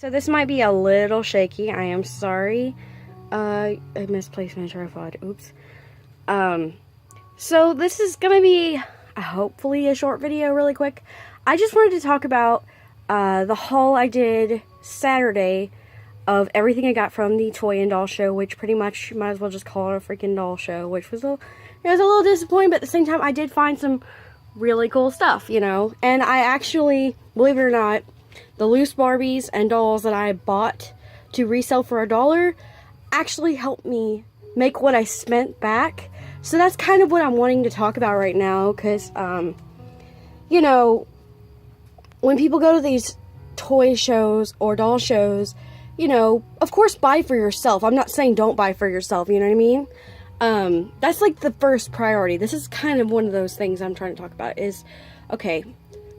So this might be a little shaky. I am sorry. I misplaced my tripod. Oops. So this is gonna be hopefully a short video really quick. I just wanted to talk about the haul I did Saturday of everything I got from the toy and doll show, which pretty much you might as well just call it a freaking doll show, which was it was a little disappointing, but at the same time I did find some really cool stuff, you know. And I actually, believe it or not, the loose Barbies and dolls that I bought to resell for $1 actually helped me make what I spent back. So that's kind of what I'm wanting to talk about right now, because, you know, when people go to these toy shows or doll shows, you know, of course buy for yourself. I'm not saying don't buy for yourself, you know what I mean? That's like the first priority. This is kind of one of those things I'm trying to talk about is, okay,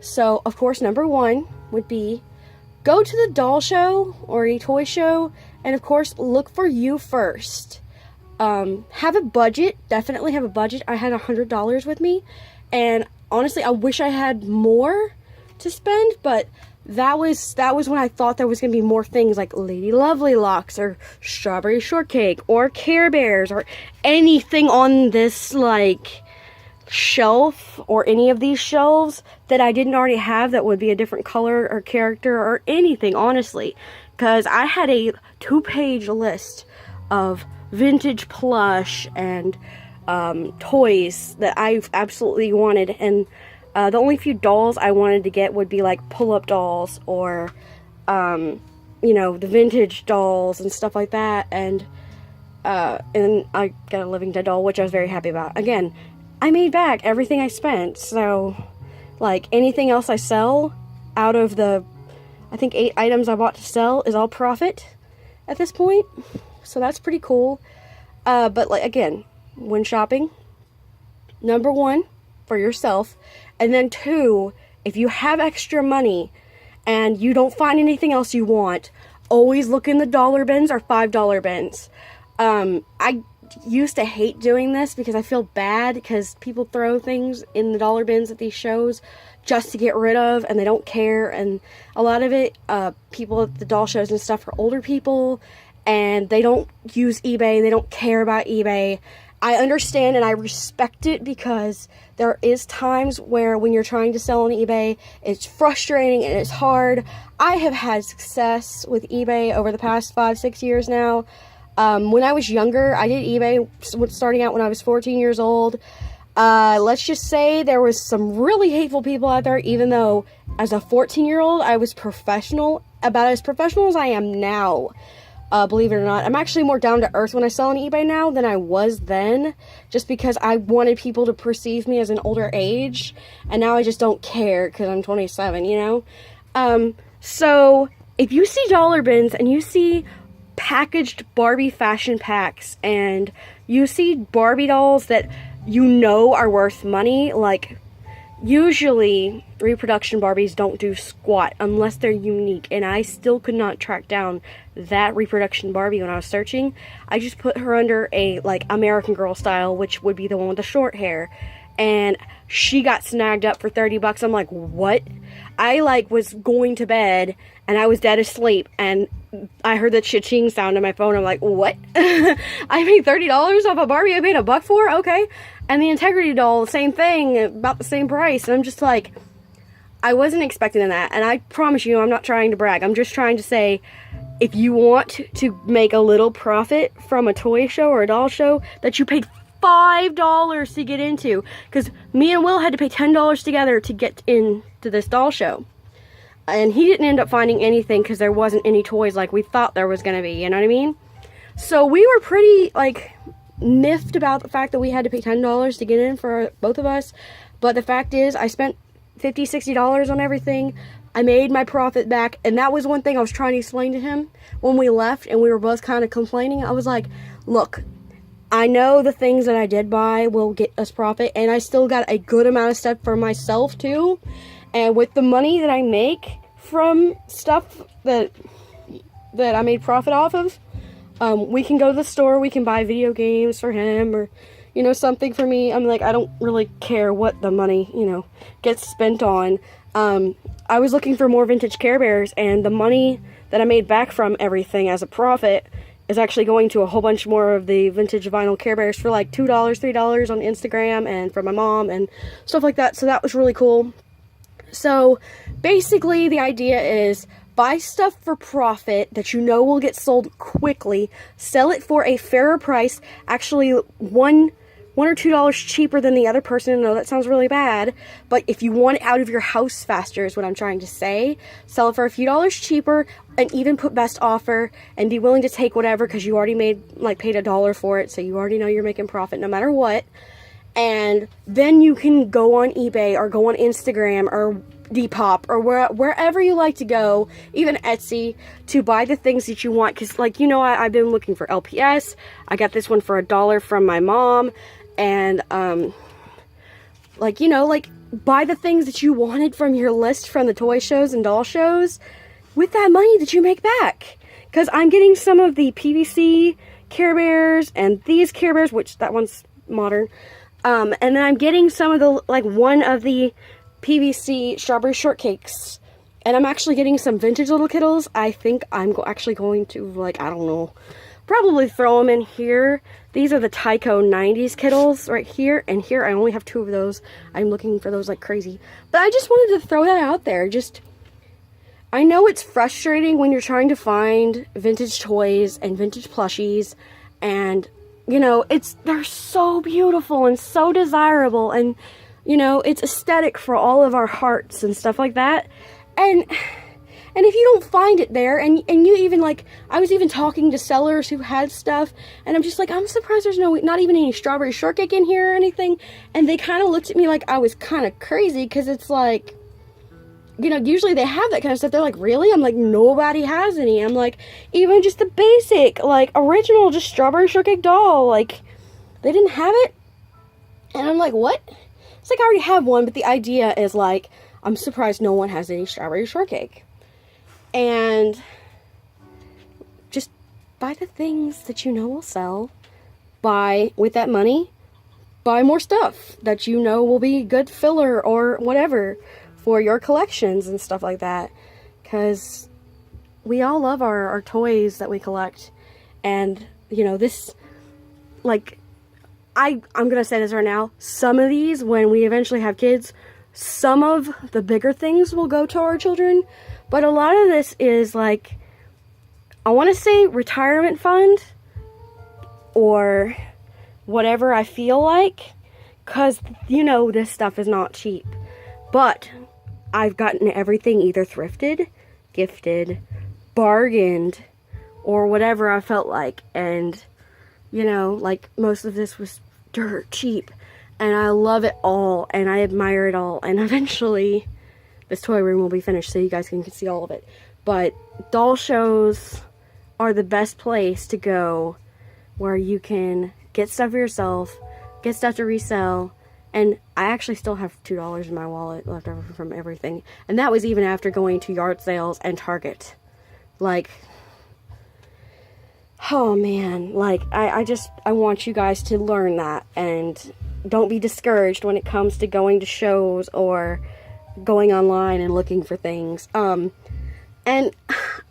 so of course number one would be go to the doll show or a toy show, and of course look for you first. Have a budget, definitely have a budget. I had $100 with me, and honestly I wish I had more to spend, but that was when I thought there was going to be more things like Lady Lovely Locks or Strawberry Shortcake or Care Bears or anything on this like shelf or any of these shelves that I didn't already have that would be a different color or character or anything, honestly, because I had a 2-page list of vintage plush and toys that I absolutely wanted, and the only few dolls I wanted to get would be like pull-up dolls or, you know, the vintage dolls and stuff like that. And I got a Living Dead doll, which I was very happy about. Again, I made back everything I spent. So, like, anything else I sell out of the, I think 8 items I bought to sell is all profit at this point. So that's pretty cool. But, like, again, when shopping, number one, for yourself, and then 2, if you have extra money and you don't find anything else you want, always look in the dollar bins or $5 bins. I used to hate doing this because I feel bad because people throw things in the dollar bins at these shows just to get rid of, and they don't care, and a lot of it, people at the doll shows and stuff are older people, and they don't use eBay, they don't care about eBay. I understand and I respect it, because there is times where when you're trying to sell on eBay, it's frustrating and it's hard. I have had success with eBay over the past 5-6 years now. When I was younger, I did eBay starting out when I was 14 years old. Let's just say there was some really hateful people out there, even though as a 14-year-old, I was professional, about as professional as I am now. Believe it or not, I'm actually more down to earth when I sell on eBay now than I was then, just because I wanted people to perceive me as an older age, and now I just don't care because I'm 27, you know? So if you see dollar bins and you see packaged Barbie fashion packs and you see Barbie dolls that you know are worth money, like, usually reproduction Barbies don't do squat unless they're unique, and I still could not track down that reproduction Barbie when I was searching. I just put her under a like American Girl style, which would be the one with the short hair, and she got snagged up for 30 bucks. I'm like, what? I like was going to bed and I was dead asleep, and I heard that cha-ching sound on my phone. I'm like, what? I made $30 off a Barbie I paid $1 for? Okay. And the Integrity doll, the same thing, about the same price. And I'm just like, I wasn't expecting that. And I promise you, I'm not trying to brag. I'm just trying to say, if you want to make a little profit from a toy show or a doll show that you paid $5 to get into, because me and Will had to pay $10 together to get into this doll show. And he didn't end up finding anything because there wasn't any toys like we thought there was going to be, you know what I mean? So we were pretty, like, miffed about the fact that we had to pay $10 to get in for both of us. But the fact is, I spent $50, $60 on everything. I made my profit back, and that was one thing I was trying to explain to him when we left and we were both kind of complaining. I was like, look, I know the things that I did buy will get us profit, and I still got a good amount of stuff for myself too. And with the money that I make from stuff that I made profit off of, we can go to the store, we can buy video games for him, or, you know, something for me. I'm like, I don't really care what the money, you know, gets spent on. I was looking for more vintage Care Bears, and the money that I made back from everything as a profit is actually going to a whole bunch more of the vintage vinyl Care Bears for like $2, $3 on Instagram, and for my mom and stuff like that. So that was really cool. So basically the idea is buy stuff for profit that you know will get sold quickly, sell it for a fairer price, actually $1 or $2 cheaper than the other person. I know that sounds really bad, but if you want it out of your house faster is what I'm trying to say. Sell it for a few dollars cheaper, and even put best offer, and be willing to take whatever, because you already paid $1 for it, so you already know you're making profit no matter what. And then you can go on eBay or go on Instagram or Depop or wherever you like to go, even Etsy, to buy the things that you want. Because, like, you know, I've been looking for LPS. I got this one for $1 from my mom. And, like, you know, like, buy the things that you wanted from your list from the toy shows and doll shows with that money that you make back. Because I'm getting some of the PVC Care Bears and these Care Bears, which that one's modern. And then I'm getting some of the, like, one of the PVC strawberry shortcakes. And I'm actually getting some vintage little Kittles. I think I'm actually going to, like, I don't know, probably throw them in here. These are the Tyco 90s Kittles right here. And here I only have 2 of those. I'm looking for those like crazy. But I just wanted to throw that out there. I know it's frustrating when you're trying to find vintage toys and vintage plushies. And, you know, they're so beautiful and so desirable. And, you know, it's aesthetic for all of our hearts and stuff like that. And if you don't find it there, and you even, like, I was even talking to sellers who had stuff, and I'm just like, I'm surprised there's not even any strawberry shortcake in here or anything. And they kind of looked at me like I was kind of crazy, because it's like, you know, usually they have that kind of stuff. They're like, really? I'm like, nobody has any. I'm like, even just the basic, like, original, just strawberry shortcake doll, like, they didn't have it. And I'm like, what? It's like, I already have one, but the idea is, like, I'm surprised no one has any strawberry shortcake. And just buy the things that you know will sell. With that money, buy more stuff that you know will be good filler or whatever for your collections and stuff like that. Because we all love our toys that we collect. And, you know, this, like, I'm going to say this right now. Some of these, when we eventually have kids, some of the bigger things will go to our children. But a lot of this is, like, I want to say retirement fund or whatever I feel like. Because, you know, this stuff is not cheap. But I've gotten everything either thrifted, gifted, bargained, or whatever I felt like. And, you know, like, most of this was dirt cheap. And I love it all, and I admire it all. And eventually, this toy room will be finished so you guys can see all of it. But doll shows are the best place to go, where you can get stuff for yourself, get stuff to resell. And I actually still have $2 in my wallet left over from everything. And that was even after going to yard sales and Target. Like, oh man, like, I want you guys to learn that. And don't be discouraged when it comes to going to shows or going online and looking for things. And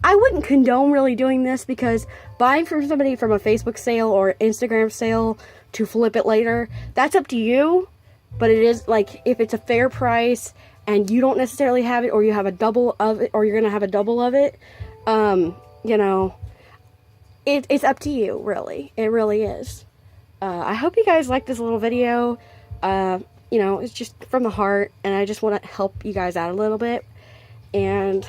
I wouldn't condone really doing this, because buying from somebody from a Facebook sale or Instagram sale to flip it later, that's up to you. But it is, like, if it's a fair price and you don't necessarily have it, or you have a double of it, or you're going to have a double of it, you know, it's up to you, really. It really is. I hope you guys like this little video. You know, it's just from the heart, and I just want to help you guys out a little bit. And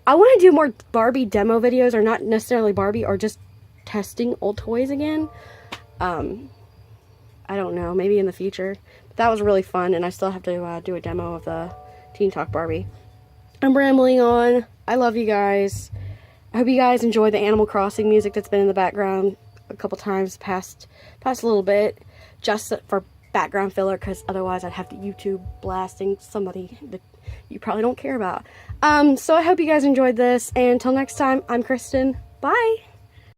I want to do more Barbie demo videos, or not necessarily Barbie, or just testing old toys again. I don't know, maybe in the future. But that was really fun, and I still have to do a demo of the Teen Talk Barbie. I'm rambling on. I love you guys. I hope you guys enjoy the Animal Crossing music that's been in the background a couple times past a little bit, just for background filler, because otherwise I'd have to YouTube blasting somebody that you probably don't care about. So I hope you guys enjoyed this, and until next time, I'm Kristen. Bye!